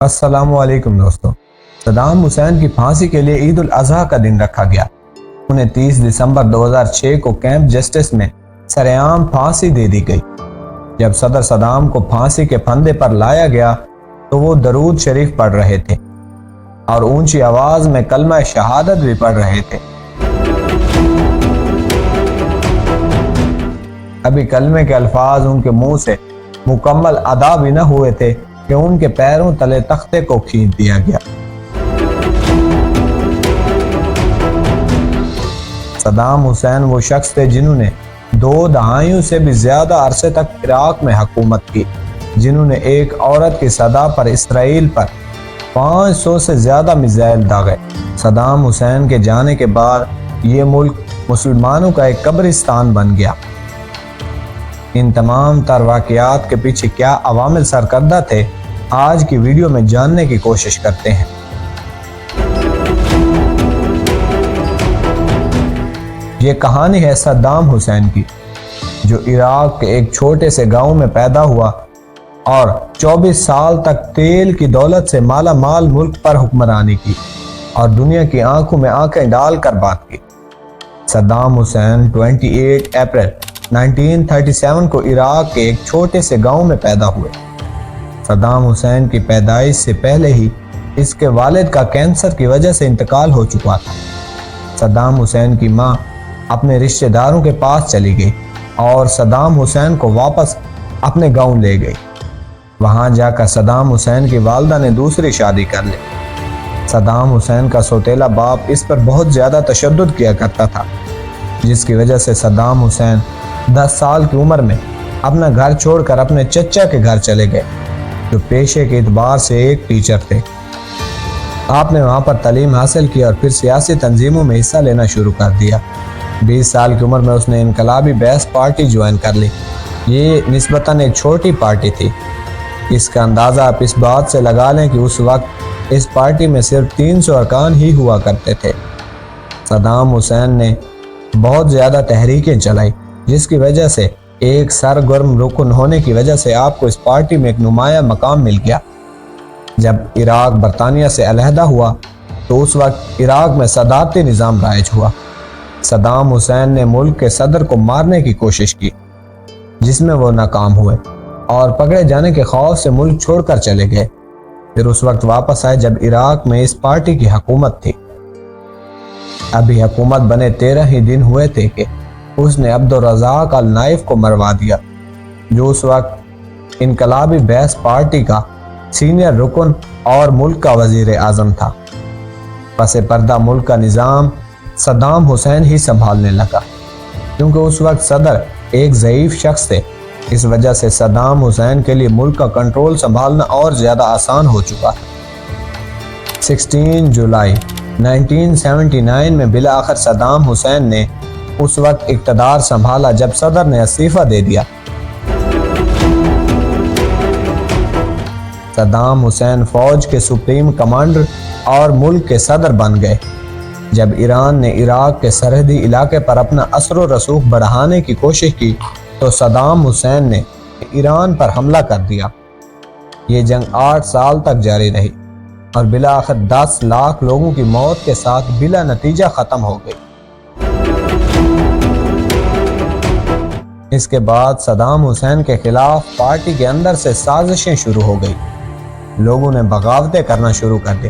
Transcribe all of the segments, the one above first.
السلام علیکم دوستو۔ صدام حسین کی پھانسی کے لیے عید الاضحیٰ کا دن رکھا گیا۔ انہیں 30 دسمبر 2006 کو کیمپ جسٹس میں سرعام پھانسی دے دی گئی۔ جب صدر صدام کو پھانسی کے پھندے پر لایا گیا تو وہ درود شریف پڑھ رہے تھے اور اونچی آواز میں کلمہ شہادت بھی پڑھ رہے تھے۔ ابھی کلمے کے الفاظ ان کے منہ سے مکمل ادا بھی نہ ہوئے تھے کہ ان کے پیروں تلے تختے کو کھینچ دیا گیا۔ صدام حسین وہ شخص تھے جنہوں نے 2 دہائیوں سے بھی زیادہ عرصے تک عراق میں حکومت کی، جنہوں نے ایک عورت کی صدا پر اسرائیل پر 500 سے زیادہ میزائل داغے۔ صدام حسین کے جانے کے بعد یہ ملک مسلمانوں کا ایک قبرستان بن گیا۔ ان تمام تر واقعات کے پیچھے کیا عوامل سرکردہ تھے، آج کی ویڈیو میں جاننے کی کوشش کرتے ہیں۔ یہ کہانی ہے صدام حسین کی، جو عراق کے ایک چھوٹے سے گاؤں میں پیدا ہوا اور 24 سال تک تیل کی دولت سے مالا مال ملک پر حکمرانی کی اور دنیا کی آنکھوں میں آنکھیں ڈال کر بات کی۔ صدام حسین 28 اپریل 1937 کو عراق کے ایک چھوٹے سے گاؤں میں پیدا ہوئے۔ صدام حسین کی پیدائش سے پہلے ہی اس کے والد کا کینسر کی وجہ سے انتقال ہو چکا تھا۔ صدام حسین کی ماں اپنے رشتہ داروں کے پاس چلی گئی اور صدام حسین کو واپس اپنے گاؤں لے گئی۔ وہاں جا کر صدام حسین کی والدہ نے دوسری شادی کر لی۔ صدام حسین کا سوتیلا باپ اس پر بہت زیادہ تشدد کیا کرتا تھا، جس کی وجہ سے صدام حسین 10 سال کی عمر میں اپنا گھر چھوڑ کر اپنے چچا کے گھر چلے گئے، جو پیشے کے اعتبار سے ایک ٹیچر تھے۔ آپ نے وہاں پر تعلیم حاصل کی اور پھر سیاسی تنظیموں میں حصہ لینا شروع کر دیا۔ 20 سال کی عمر میں اس نے انقلابی بیس پارٹی جوائن کر لی۔ یہ نسبتاً ایک چھوٹی پارٹی تھی۔ اس کا اندازہ آپ اس بات سے لگا لیں کہ اس وقت اس پارٹی میں صرف 300 ارکان ہی ہوا کرتے تھے۔ صدام حسین نے بہت زیادہ تحریکیں چلائی، جس کی وجہ سے ایک سرگرم رکن ہونے کی وجہ سے آپ کو اس پارٹی میں ایک نمایاں مقام مل گیا۔ جب عراق برطانیہ سے علیحدہ ہوا تو اس وقت عراق میں صدارتی نظام رائج ہوا۔ صدام حسین نے ملک کے صدر کو مارنے کی کوشش کی، جس میں وہ ناکام ہوئے اور پکڑے جانے کے خوف سے ملک چھوڑ کر چلے گئے۔ پھر اس وقت واپس آئے جب عراق میں اس پارٹی کی حکومت تھی۔ ابھی حکومت بنے 13 ہی دن ہوئے تھے کہ اس نے عبدالرزاق النائف کو مروا دیا، جو اس وقت انقلابی بیس پارٹی کا سینئر رکن اور ملک کا وزیر اعظم تھا۔ پس پردہ ملک کا نظام صدام حسین ہی سنبھالنے لگا، کیونکہ اس وقت صدر ایک ضعیف شخص تھے۔ اس وجہ سے صدام حسین کے لیے ملک کا کنٹرول سنبھالنا اور زیادہ آسان ہو چکا۔ 16 جولائی 1979 میں بالآخر صدام حسین نے اس وقت اقتدار سنبھالا جب صدر نے استعفیٰ دے دیا۔ صدام حسین فوج کے سپریم کمانڈر اور ملک کے صدر بن گئے۔ جب ایران نے عراق کے سرحدی علاقے پر اپنا اثر و رسوخ بڑھانے کی کوشش کی تو صدام حسین نے ایران پر حملہ کر دیا۔ یہ جنگ 8 سال تک جاری رہی اور بالآخر 10 لاکھ لوگوں کی موت کے ساتھ بلا نتیجہ ختم ہو گئی۔ اس کے بعد صدام حسین کے خلاف پارٹی کے اندر سے سازشیں شروع ہو گئی۔ لوگوں نے بغاوتیں کرنا شروع کر دی۔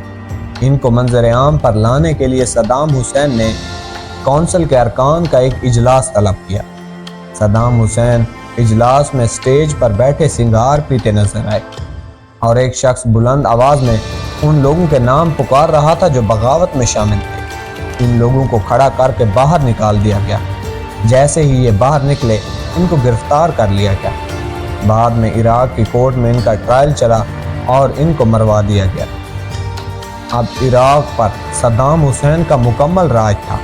ان کو منظر عام پر لانے کے لیے صدام حسین نے کونسل کے ارکان کا ایک اجلاس طلب کیا۔ صدام حسین اجلاس میں سٹیج پر بیٹھے سنگار پیتے نظر آئے اور ایک شخص بلند آواز میں ان لوگوں کے نام پکار رہا تھا جو بغاوت میں شامل تھے۔ ان لوگوں کو کھڑا کر کے باہر نکال دیا گیا۔ جیسے ہی یہ باہر نکلے ان کو گرفتار کر لیا گیا۔ بعد میں عراق کی کورٹ میں ان کا ٹرائل چلا اور ان کو مروا دیا گیا۔ اب عراق پر صدام حسین کا مکمل راج تھا۔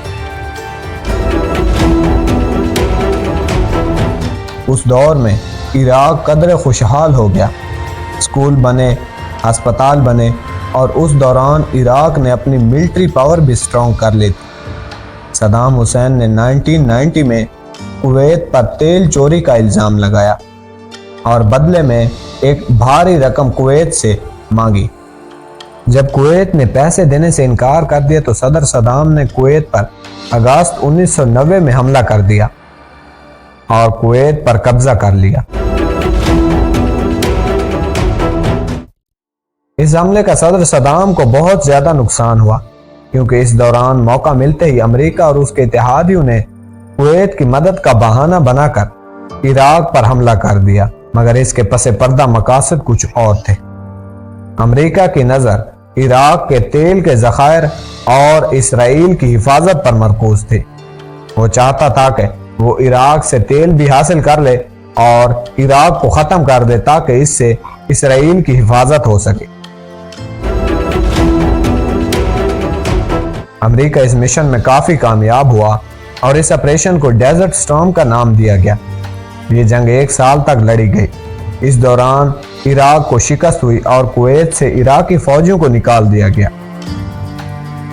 اس دور میں عراق قدر خوشحال ہو گیا۔ اسکول بنے، ہسپتال بنے اور اس دوران عراق نے اپنی ملٹری پاور بھی سٹرونگ کر لی تھی۔ صدام حسین نے 1990 میں کویت پر تیل چوری کا الزام لگایا اور بدلے میں ایک بھاری رقم کویت سے مانگی جب کویت نے پیسے دینے سے انکار کر دیا تو صدر صدام نے کویت پر اگست 1990 میں حملہ کر دیا اور کویت پر قبضہ کر لیا۔ اس حملے کا صدر صدام کو بہت زیادہ نقصان ہوا، کیونکہ اس دوران موقع ملتے ہی امریکہ اور اس کے اتحادیوں نے کویت کی مدد کا بہانہ بنا کر عراق پر حملہ کر دیا، مگر اس کے پس پردہ مقاصد کچھ اور تھے۔ امریکہ کی نظر عراق کے تیل کے ذخائر اور اسرائیل کی حفاظت پر مرکوز تھی۔ وہ چاہتا تھا کہ وہ عراق سے تیل بھی حاصل کر لے اور عراق کو ختم کر دے تاکہ اس سے اسرائیل کی حفاظت ہو سکے۔ امریکہ اس مشن میں کافی کامیاب ہوا اور اس آپریشن کو ڈیزرٹ سٹارم کا نام دیا گیا۔ یہ جنگ 1 سال تک لڑی گئی۔ اس دوران عراق کو شکست ہوئی اور کویت سے عراقی فوجیوں کو نکال دیا گیا۔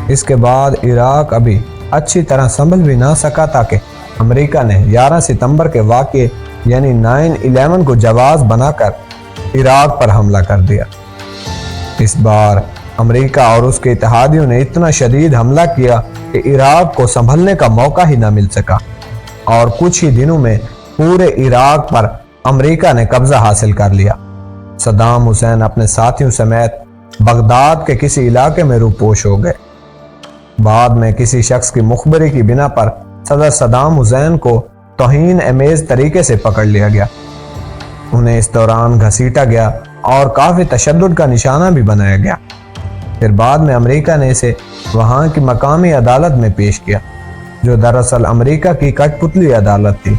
اس کے بعد عراق ابھی اچھی طرح سنبھل بھی نہ سکا تھا کہ امریکہ نے 11 ستمبر کے واقعے یعنی 9/11 کو جواز بنا کر عراق پر حملہ کر دیا۔ اس بار امریکہ اور اس کے اتحادیوں نے اتنا شدید حملہ کیا کہ عراق کو سنبھلنے کا موقع ہی نہ مل سکا اور کچھ ہی دنوں میں پورے عراق پر امریکہ نے قبضہ حاصل کر لیا۔ صدام حسین اپنے ساتھیوں سمیت بغداد کے کسی علاقے میں روپوش ہو گئے۔ بعد میں کسی شخص کی مخبری کی بنا پر صدر صدام حسین کو توہین امیز طریقے سے پکڑ لیا گیا۔ انہیں اس دوران گھسیٹا گیا اور کافی تشدد کا نشانہ بھی بنایا گیا۔ پھر بعد میں امریکہ نے اسے وہاں کی مقامی عدالت میں پیش کیا، جو دراصل امریکہ کی کٹ پتلی عدالت تھی،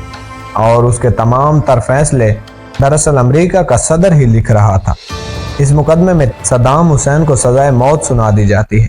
اور اس کے تمام تر فیصلے دراصل امریکہ کا صدر ہی لکھ رہا تھا۔ اس مقدمے میں صدام حسین کو سزائے موت سنا دی جاتی ہے۔